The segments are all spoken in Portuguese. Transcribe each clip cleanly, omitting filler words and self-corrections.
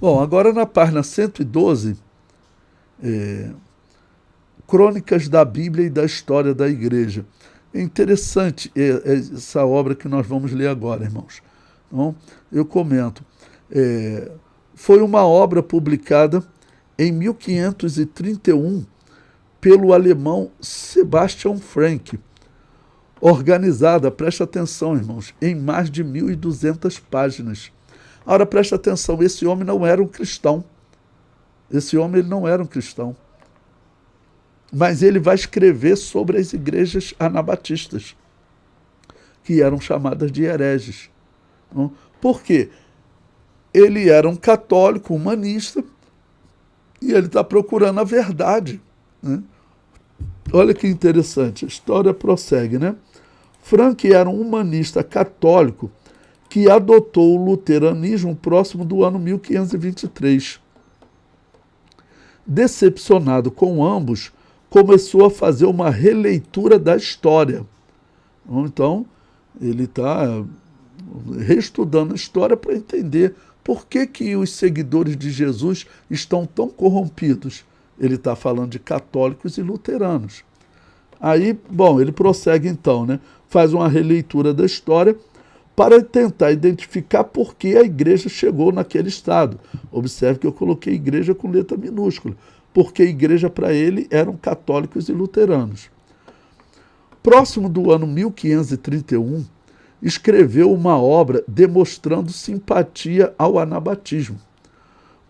Bom, agora na página 112, Crônicas da Bíblia e da História da Igreja. É interessante essa obra que nós vamos ler agora, irmãos. Então, eu comento. Foi uma obra publicada em 1531 pelo alemão Sebastian Frank, organizada, presta atenção, irmãos, em mais de 1.200 páginas. Agora, presta atenção, esse homem não era um cristão. Esse homem ele não era um cristão. Mas ele vai escrever sobre as igrejas anabatistas, que eram chamadas de hereges. Por quê? Ele era um católico humanista e ele está procurando a verdade, né? Olha que interessante, a história prossegue, né? Frank era um humanista católico que adotou o luteranismo próximo do ano 1523. Decepcionado com ambos, começou a fazer uma releitura da história. Então, ele está reestudando a história para entender por que os seguidores de Jesus estão tão corrompidos. Ele está falando de católicos e luteranos. Aí, bom, ele prossegue então, né? Faz uma releitura da história para tentar identificar por que a igreja chegou naquele estado. Observe que eu coloquei igreja com letra minúscula, porque a igreja para ele eram católicos e luteranos. Próximo do ano 1531, escreveu uma obra demonstrando simpatia ao anabatismo.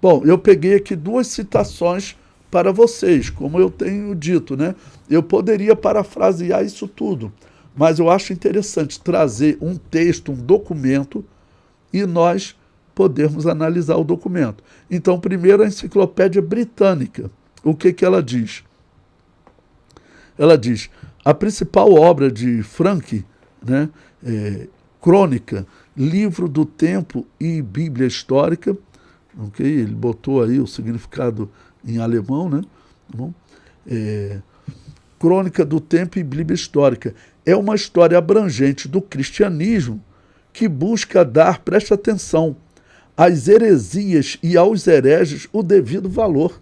Bom, eu peguei aqui duas citações para vocês, como eu tenho dito, né? Eu poderia parafrasear isso tudo, mas eu acho interessante trazer um texto, um documento, e nós podermos analisar o documento. Então, primeiro, a Enciclopédia Britânica. O que ela diz? Ela diz, a principal obra de Frank, né, Crônica, Livro do Tempo e Bíblia Histórica, okay? Ele botou aí o significado em alemão, né? Bom, Crônica do Tempo e Bíblia Histórica. É uma história abrangente do cristianismo que busca dar, presta atenção, às heresias e aos hereges o devido valor.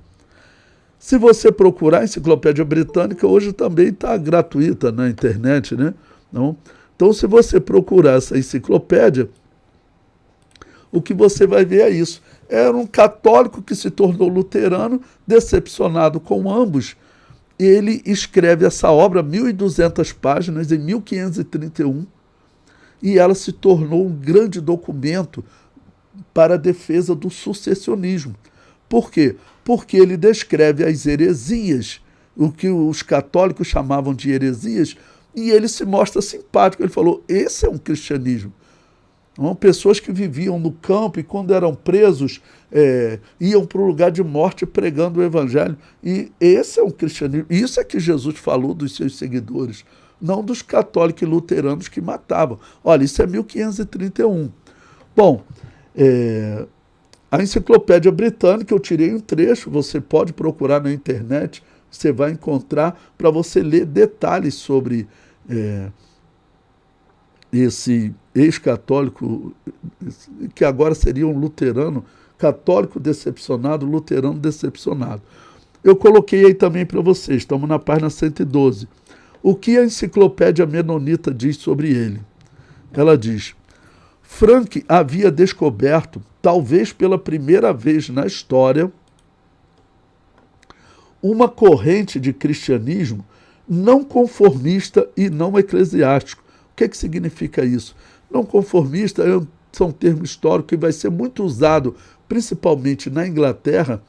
Se você procurar a Enciclopédia Britânica, hoje também está gratuita na internet, né? Então, se você procurar essa enciclopédia, o que você vai ver é isso. Era um católico que se tornou luterano, decepcionado com ambos. Ele escreve essa obra, 1.200 páginas, em 1531, e ela se tornou um grande documento para a defesa do sucessionismo. Por quê? Porque ele descreve as heresias, o que os católicos chamavam de heresias, e ele se mostra simpático. Ele falou, esse é um cristianismo. Pessoas que viviam no campo e quando eram presos, iam para o lugar de morte pregando o evangelho. E esse é um cristianismo. Isso é que Jesus falou dos seus seguidores, não dos católicos e luteranos que matavam. Olha, isso é 1531. Bom, a Enciclopédia Britânica, eu tirei um trecho, você pode procurar na internet, você vai encontrar para você ler detalhes sobre esse ex-católico, que agora seria um luterano, católico decepcionado, luterano decepcionado. Eu coloquei aí também para vocês, estamos na página 112. O que a Enciclopédia Menonita diz sobre ele? Ela diz, Frank havia descoberto, talvez pela primeira vez na história, uma corrente de cristianismo não conformista e não eclesiástico. O que significa isso? Não conformista é um termo histórico que vai ser muito usado, principalmente na Inglaterra,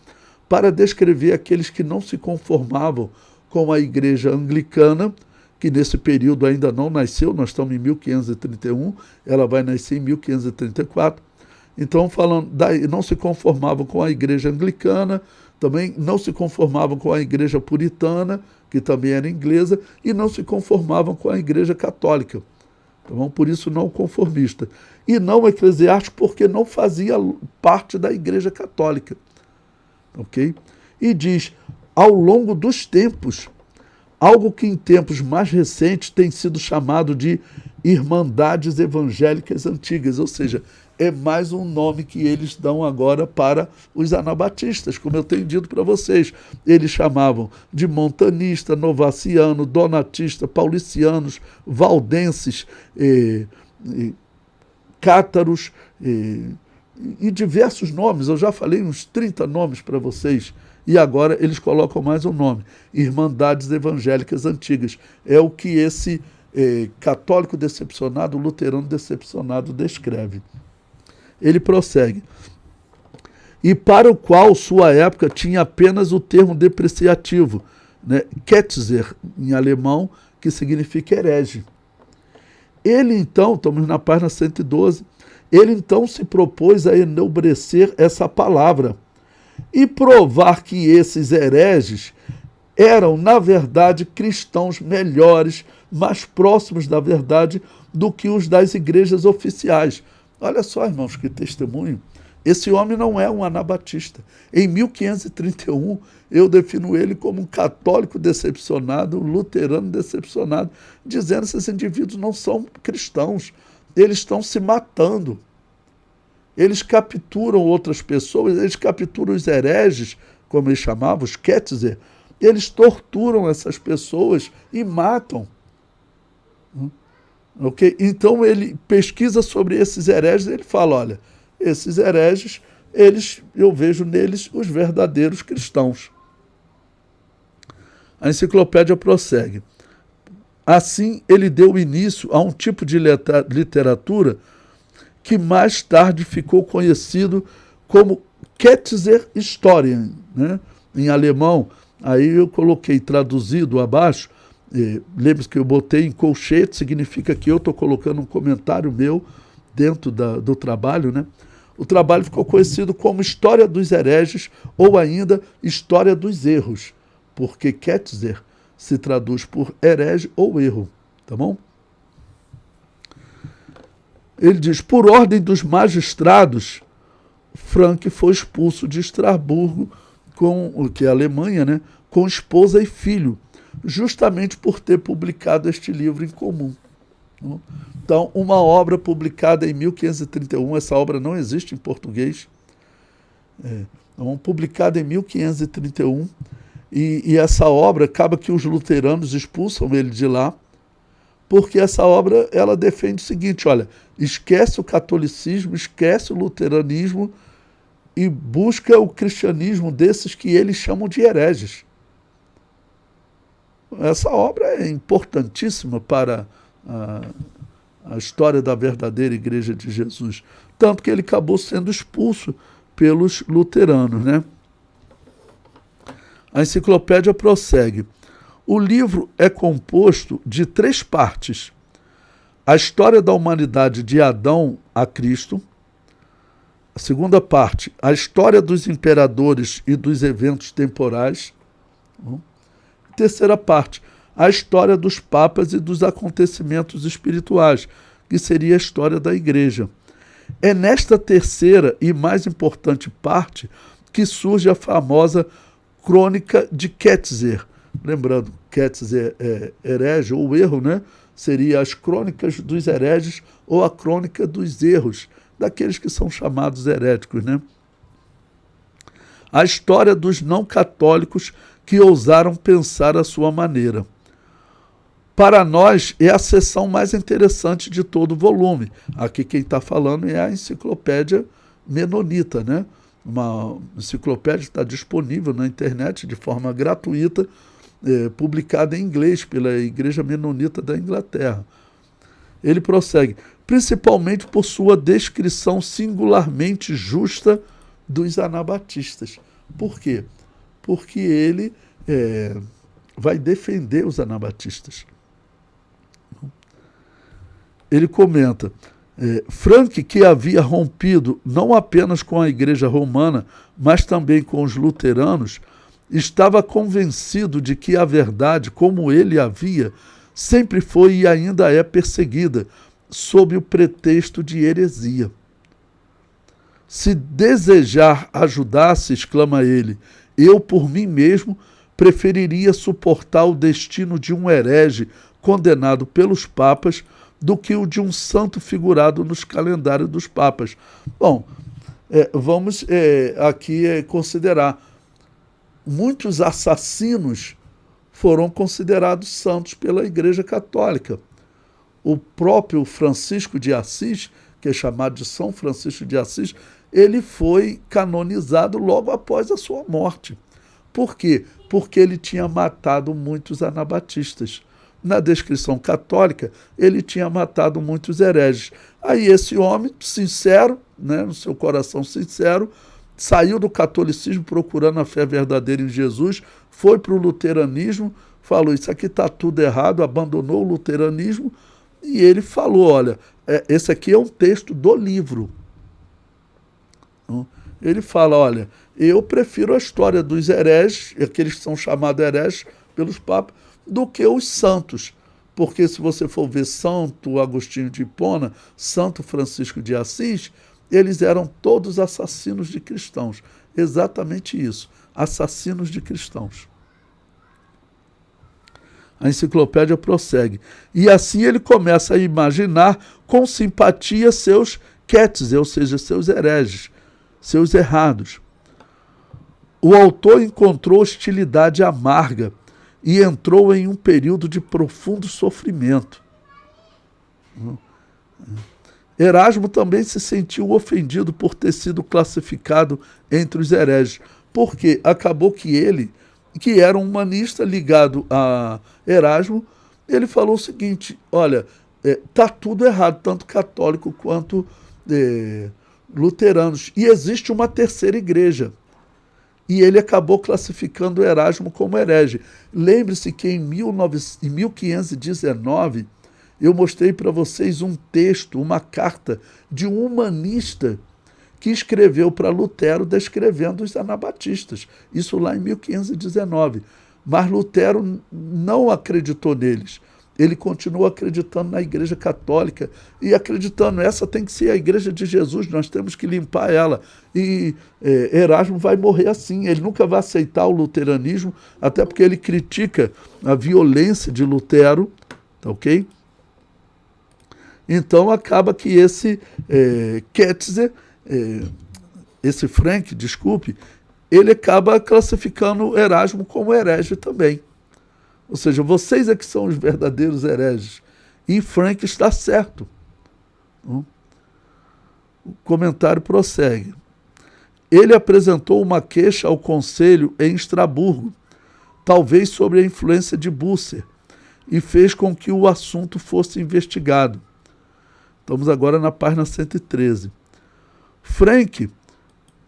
para descrever aqueles que não se conformavam com a igreja anglicana, que nesse período ainda não nasceu, nós estamos em 1531, ela vai nascer em 1534. Então, falando, não se conformavam com a igreja anglicana, também não se conformavam com a igreja puritana, que também era inglesa, e não se conformavam com a igreja católica. Então, por isso, não conformista. E não eclesiástico, porque não fazia parte da igreja católica. Ok? E diz, ao longo dos tempos, algo que em tempos mais recentes tem sido chamado de irmandades evangélicas antigas, ou seja, é mais um nome que eles dão agora para os anabatistas, como eu tenho dito para vocês. Eles chamavam de montanista, novaciano, donatista, paulicianos, valdenses, cátaros e diversos nomes. Eu já falei uns 30 nomes para vocês. E agora eles colocam mais um nome, Irmandades Evangélicas Antigas. É o que esse católico decepcionado, luterano decepcionado descreve. Ele prossegue. E para o qual sua época tinha apenas o termo depreciativo, né, Ketzer, em alemão, que significa herege. Ele então, estamos na página 112, ele então se propôs a enobrecer essa palavra e provar que esses hereges eram, na verdade, cristãos melhores, mais próximos da verdade do que os das igrejas oficiais. Olha só, irmãos, que testemunho. Esse homem não é um anabatista. Em 1531, eu defino ele como um católico decepcionado, um luterano decepcionado, dizendo que esses indivíduos não são cristãos. Eles estão se matando. Eles capturam outras pessoas, eles capturam os hereges, como eles chamavam, os Ketzer, eles torturam essas pessoas e matam. Okay? Então ele pesquisa sobre esses hereges e ele fala, olha, esses hereges, eu vejo neles os verdadeiros cristãos. A enciclopédia prossegue. Assim, ele deu início a um tipo de literatura que mais tarde ficou conhecido como Ketzer Historien, né? Em alemão. Aí eu coloquei traduzido abaixo, lembre-se que eu botei em colchete, significa que eu estou colocando um comentário meu dentro do trabalho, né? O trabalho ficou conhecido como História dos Hereges ou ainda História dos Erros, porque Ketzer se traduz por herege ou erro, tá bom? Ele diz, por ordem dos magistrados, Frank foi expulso de Estrasburgo, que é a Alemanha, né, com esposa e filho, justamente por ter publicado este livro em comum. Então, uma obra publicada em 1531, essa obra não existe em português, publicada em 1531, e essa obra, acaba que os luteranos expulsam ele de lá, porque essa obra ela defende o seguinte, olha, esquece o catolicismo, esquece o luteranismo e busca o cristianismo desses que eles chamam de hereges. Essa obra é importantíssima para a história da verdadeira Igreja de Jesus, tanto que ele acabou sendo expulso pelos luteranos, né? A enciclopédia prossegue. O livro é composto de 3 partes. A história da humanidade de Adão a Cristo. A segunda parte, a história dos imperadores e dos eventos temporais. Terceira parte, a história dos papas e dos acontecimentos espirituais, que seria a história da igreja. É nesta terceira e mais importante parte que surge a famosa Crônica de Ketzer. Lembrando, Ketzer é herege ou erro, né? Seria as crônicas dos hereges ou a crônica dos erros, daqueles que são chamados heréticos, né? A história dos não católicos que ousaram pensar à sua maneira. Para nós, é a seção mais interessante de todo o volume. Aqui quem está falando é a enciclopédia menonita, né? Uma enciclopédia que está disponível na internet de forma gratuita, publicada em inglês pela Igreja Menonita da Inglaterra. Ele prossegue, principalmente por sua descrição singularmente justa dos anabatistas. Por quê? Porque ele vai defender os anabatistas. Ele comenta, Frank, que havia rompido não apenas com a Igreja Romana, mas também com os luteranos, estava convencido de que a verdade, como ele havia, sempre foi e ainda é perseguida, sob o pretexto de heresia. Se desejar ajudar-se, exclama ele, eu, por mim mesmo, preferiria suportar o destino de um herege condenado pelos papas do que o de um santo figurado nos calendários dos papas. Bom, vamos aqui considerar. Muitos assassinos foram considerados santos pela Igreja Católica. O próprio Francisco de Assis, que é chamado de São Francisco de Assis, ele foi canonizado logo após a sua morte. Por quê? Porque ele tinha matado muitos anabatistas. Na descrição católica, ele tinha matado muitos hereges. Aí esse homem, sincero, né, no seu coração sincero, saiu do catolicismo procurando a fé verdadeira em Jesus, foi para o luteranismo, falou, isso aqui está tudo errado, abandonou o luteranismo, e ele falou, olha, esse aqui é um texto do livro. Ele fala, olha, eu prefiro a história dos hereges, aqueles que são chamados hereges pelos papas, do que os santos. Porque se você for ver Santo Agostinho de Hipona, Santo Francisco de Assis, eles eram todos assassinos de cristãos. Exatamente isso, assassinos de cristãos. A enciclopédia prossegue. E assim ele começa a imaginar com simpatia seus quetes, ou seja, seus hereges, seus errados. O autor encontrou hostilidade amarga e entrou em um período de profundo sofrimento. Erasmo também se sentiu ofendido por ter sido classificado entre os hereges, porque acabou que ele, que era um humanista ligado a Erasmo, ele falou o seguinte, olha, está tudo errado, tanto católico quanto luteranos, e existe uma terceira igreja. E ele acabou classificando Erasmo como herege. Lembre-se que em 1519, eu mostrei para vocês um texto, uma carta de um humanista que escreveu para Lutero descrevendo os anabatistas. Isso lá em 1519. Mas Lutero não acreditou neles. Ele continuou acreditando na Igreja Católica e acreditando, essa tem que ser a Igreja de Jesus, nós temos que limpar ela. E Erasmo vai morrer assim, ele nunca vai aceitar o luteranismo, até porque ele critica a violência de Lutero, tá ok? Então acaba que esse Ketzer, esse Frank, desculpe, ele acaba classificando Erasmo como herege também. Ou seja, vocês é que são os verdadeiros hereges. E Frank está certo. O comentário prossegue. Ele apresentou uma queixa ao conselho em Estraburgo, talvez sobre a influência de Busser, e fez com que o assunto fosse investigado. Estamos agora na página 113. Frank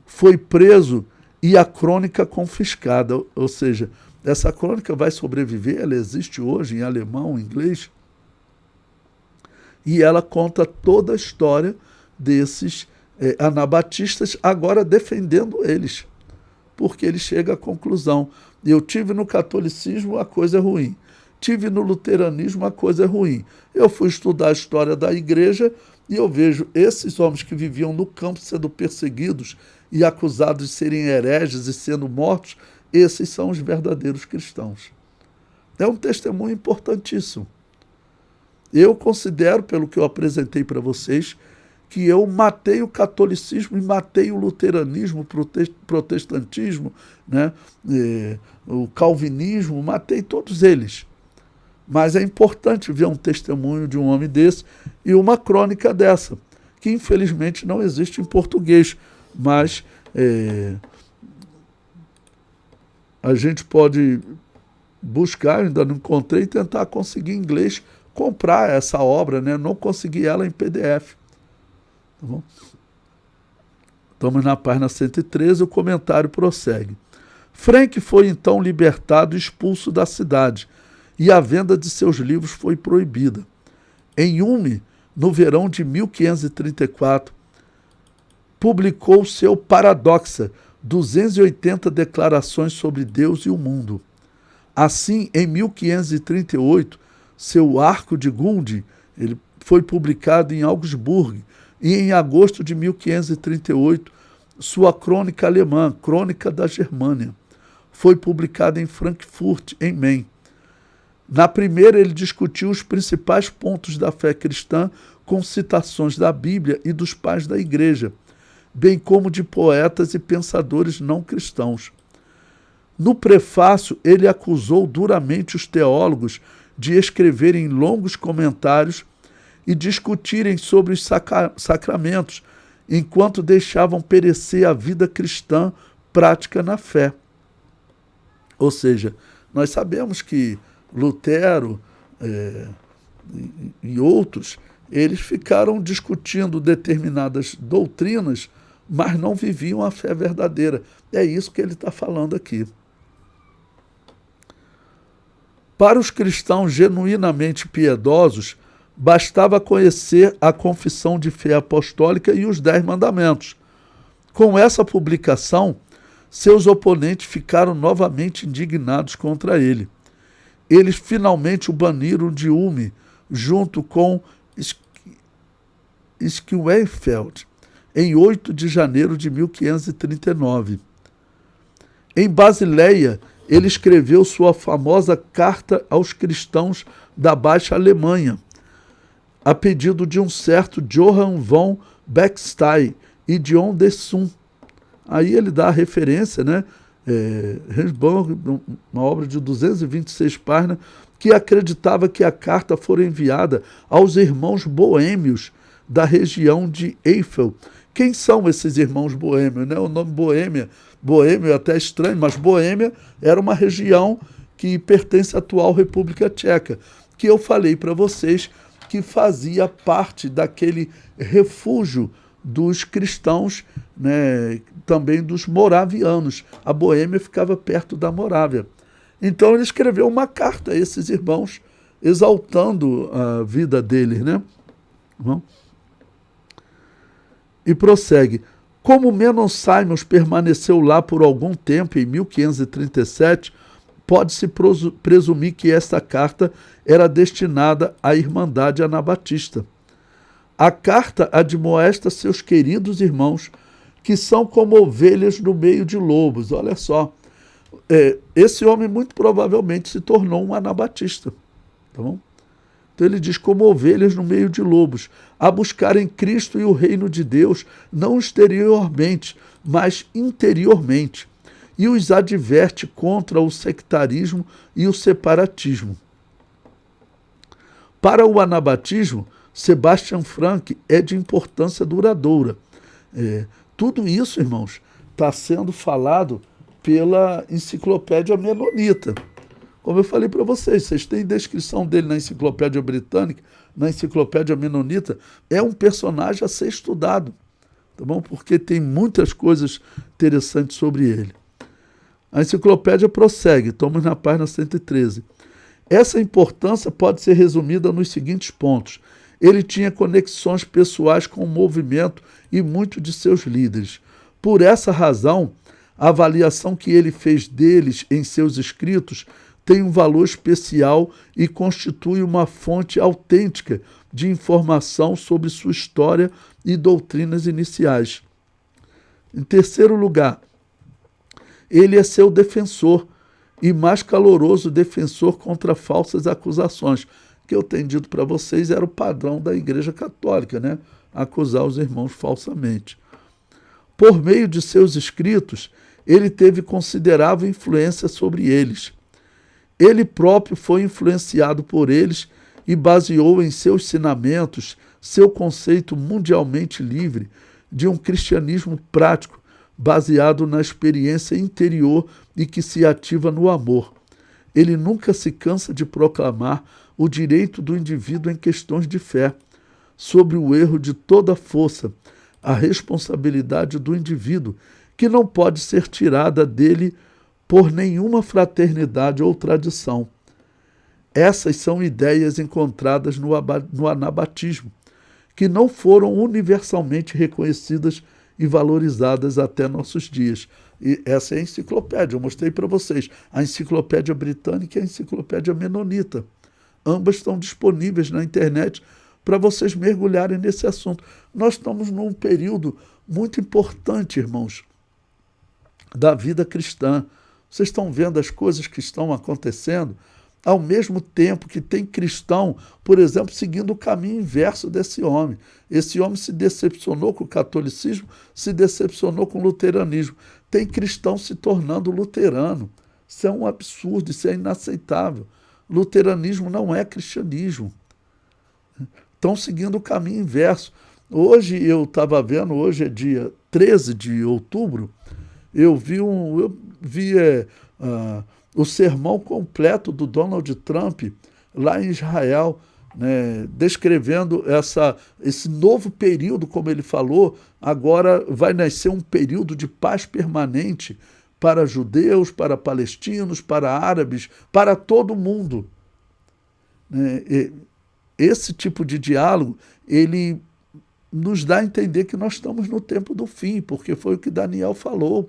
foi preso e a crônica confiscada, ou seja, essa crônica vai sobreviver, ela existe hoje em alemão, em inglês, e ela conta toda a história desses anabatistas, agora defendendo eles, porque ele chega à conclusão, eu tive no catolicismo, a coisa é ruim, tive no luteranismo, a coisa é ruim, eu fui estudar a história da igreja e eu vejo esses homens que viviam no campo sendo perseguidos e acusados de serem hereges e sendo mortos, esses são os verdadeiros cristãos. É um testemunho importantíssimo. Eu considero, pelo que eu apresentei para vocês, que eu matei o catolicismo e matei o luteranismo, o protestantismo, né? O calvinismo, matei todos eles. Mas é importante ver um testemunho de um homem desse e uma crônica dessa, que infelizmente não existe em português, mas a gente pode buscar, ainda não encontrei, tentar conseguir em inglês, comprar essa obra, né? Não consegui ela em PDF. Tá bom? Estamos na página 113, o comentário prossegue. Frank foi então libertado e expulso da cidade, e a venda de seus livros foi proibida. Em Ulm, no verão de 1534, publicou seu Paradoxa, 280 declarações sobre Deus e o mundo. Assim, em 1538, seu Arco de Gund, ele foi publicado em Augsburg, e em agosto de 1538, sua crônica alemã, Crônica da Germânia, foi publicada em Frankfurt, em Main. Na primeira, ele discutiu os principais pontos da fé cristã com citações da Bíblia e dos pais da Igreja, bem como de poetas e pensadores não cristãos. No prefácio, ele acusou duramente os teólogos de escreverem longos comentários e discutirem sobre os sacramentos, enquanto deixavam perecer a vida cristã prática na fé. Ou seja, nós sabemos que Lutero e outros, eles ficaram discutindo determinadas doutrinas, mas não viviam a fé verdadeira. É isso que ele está falando aqui. Para os cristãos genuinamente piedosos, bastava conhecer a confissão de fé apostólica e os 10 mandamentos. Com essa publicação, seus oponentes ficaram novamente indignados contra ele. Eles finalmente o baniram de Ulm, junto com Schweinfeld, em 8 de janeiro de 1539. Em Basileia, ele escreveu sua famosa Carta aos Cristãos da Baixa Alemanha, a pedido de um certo Johann von Beckstein e Dion de Sun. Aí ele dá a referência, né? Hensburg, uma obra de 226 páginas, que acreditava que a carta fora enviada aos irmãos boêmios da região de Eifel. Quem são esses irmãos boêmios? Né? O nome Boêmia é até estranho, mas Boêmia era uma região que pertence à atual República Tcheca, que eu falei para vocês que fazia parte daquele refúgio dos cristãos, né, também dos moravianos. A Boêmia ficava perto da Morávia. Então ele escreveu uma carta a esses irmãos, exaltando a vida deles, né? E prossegue. Como Menon Simons permaneceu lá por algum tempo, em 1537, pode-se presumir que esta carta era destinada à Irmandade Anabatista. A carta admoesta seus queridos irmãos, que são como ovelhas no meio de lobos. Olha só, esse homem muito provavelmente se tornou um anabatista. Tá bom? Então ele diz, como ovelhas no meio de lobos, a buscarem Cristo e o reino de Deus, não exteriormente, mas interiormente, e os adverte contra o sectarismo e o separatismo. Para o anabatismo, Sebastian Frank é de importância duradoura. Tudo isso, irmãos, está sendo falado pela Enciclopédia Menonita. Como eu falei para vocês têm descrição dele na Enciclopédia Britânica, na Enciclopédia Menonita. É um personagem a ser estudado, tá bom? Porque tem muitas coisas interessantes sobre ele. A enciclopédia prossegue, estamos na página 113. Essa importância pode ser resumida nos seguintes pontos. Ele tinha conexões pessoais com o movimento e muitos de seus líderes. Por essa razão, a avaliação que ele fez deles em seus escritos tem um valor especial e constitui uma fonte autêntica de informação sobre sua história e doutrinas iniciais. Em terceiro lugar, ele é seu defensor e mais caloroso defensor contra falsas acusações, que eu tenho dito para vocês era o padrão da Igreja Católica, né? Acusar os irmãos falsamente. Por meio de seus escritos, ele teve considerável influência sobre eles. Ele próprio foi influenciado por eles e baseou em seus ensinamentos seu conceito mundialmente livre de um cristianismo prático, baseado na experiência interior e que se ativa no amor. Ele nunca se cansa de proclamar o direito do indivíduo em questões de fé, sobre o erro de toda força, a responsabilidade do indivíduo, que não pode ser tirada dele por nenhuma fraternidade ou tradição. Essas são ideias encontradas no anabatismo, que não foram universalmente reconhecidas e valorizadas até nossos dias. E essa é a enciclopédia, eu mostrei para vocês, a Enciclopédia Britânica e a Enciclopédia Menonita. Ambas estão disponíveis na internet para vocês mergulharem nesse assunto. Nós estamos num período muito importante, irmãos, da vida cristã. Vocês estão vendo as coisas que estão acontecendo, ao mesmo tempo que tem cristão, por exemplo, seguindo o caminho inverso desse homem. Esse homem se decepcionou com o catolicismo, se decepcionou com o luteranismo. Tem cristão se tornando luterano. Isso é um absurdo, isso é inaceitável. Luteranismo não é cristianismo. Estão seguindo o caminho inverso. Eu estava vendo, hoje é dia 13 de outubro, eu vi o sermão completo do Donald Trump lá em Israel, né, descrevendo esse novo período, como ele falou. Agora vai nascer um período de paz permanente para judeus, para palestinos, para árabes, para todo mundo. Esse tipo de diálogo, ele nos dá a entender que nós estamos no tempo do fim, porque foi o que Daniel falou,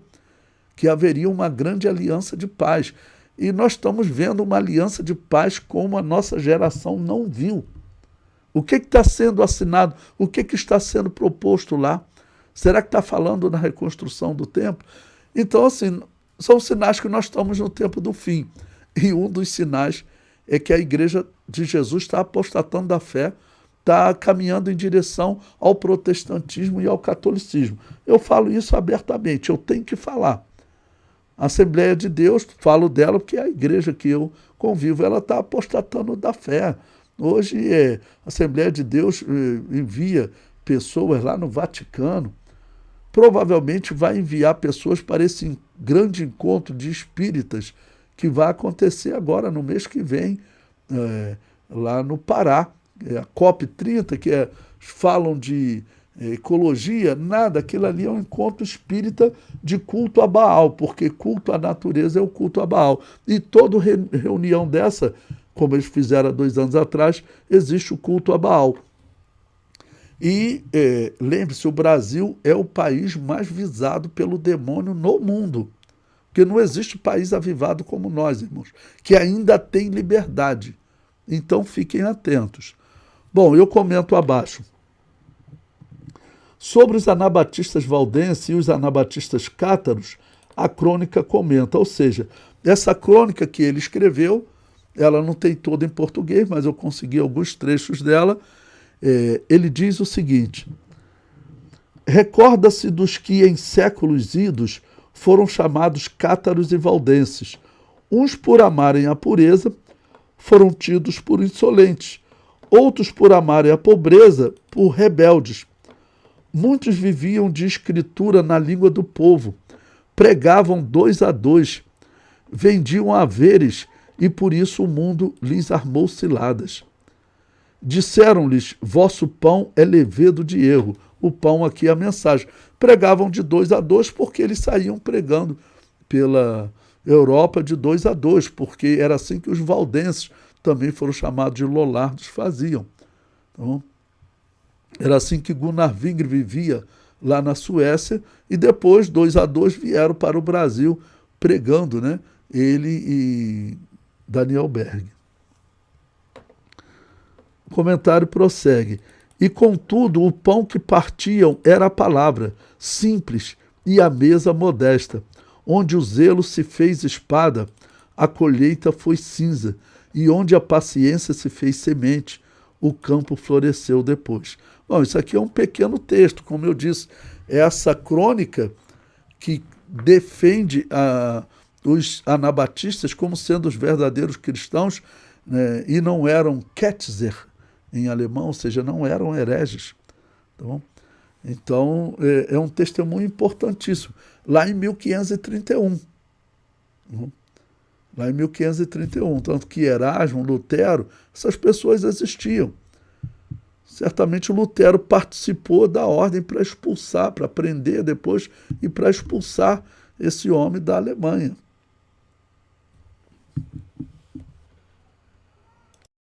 que haveria uma grande aliança de paz. E nós estamos vendo uma aliança de paz como a nossa geração não viu. O que está sendo assinado? O que está sendo proposto lá? Será que está falando na reconstrução do templo? Então, assim, são sinais que nós estamos no tempo do fim. E um dos sinais é que a igreja de Jesus está apostatando da fé, está caminhando em direção ao protestantismo e ao catolicismo. Eu falo isso abertamente, eu tenho que falar. A Assembleia de Deus, falo dela porque é a igreja que eu convivo, ela está apostatando da fé. Hoje a Assembleia de Deus envia pessoas lá no Vaticano, provavelmente vai enviar pessoas para esse grande encontro de espíritas que vai acontecer agora no mês que vem, lá no Pará. A COP30, falam de ecologia, nada, aquilo ali é um encontro espírita de culto a Baal, porque culto à natureza é o culto a Baal. E toda reunião dessa, como eles fizeram há 2 anos atrás, existe o culto a Baal. E lembre-se, o Brasil é o país mais visado pelo demônio no mundo, porque não existe país avivado como nós, irmãos, que ainda tem liberdade. Então fiquem atentos. Bom, eu comento abaixo. Sobre os anabatistas valdenses e os anabatistas cátaros, a crônica comenta, ou seja, essa crônica que ele escreveu, ela não tem toda em português, mas eu consegui alguns trechos dela. Ele diz o seguinte: recorda-se dos que em séculos idos foram chamados cátaros e valdenses. Uns por amarem a pureza, foram tidos por insolentes, outros por amarem a pobreza, por rebeldes. Muitos viviam de escritura na língua do povo, pregavam 2 a 2, vendiam haveres e por isso o mundo lhes armou ciladas. Disseram-lhes, vosso pão é levedo de erro. O pão aqui é a mensagem. Pregavam de 2 a 2 porque eles saíam pregando pela Europa de 2 a 2, porque era assim que os valdenses, também foram chamados de lollardos, faziam. Então, era assim que Gunnar Wingre vivia lá na Suécia, e depois, 2 a 2, vieram para o Brasil pregando, né? Ele e Daniel Berg. O comentário prossegue. E contudo, o pão que partiam era a palavra, simples, e a mesa modesta. Onde o zelo se fez espada, a colheita foi cinza, e onde a paciência se fez semente, o campo floresceu depois. Bom, isso aqui é um pequeno texto, como eu disse, é essa crônica que defende os anabatistas como sendo os verdadeiros cristãos, né, e não eram Ketzer em alemão, ou seja, não eram hereges. Tá bom? Então, é um testemunho importantíssimo. Lá em 1531. Lá em 1531, tanto que Erasmo, Lutero, essas pessoas existiam. Certamente Lutero participou da ordem para expulsar, para prender depois e para expulsar esse homem da Alemanha.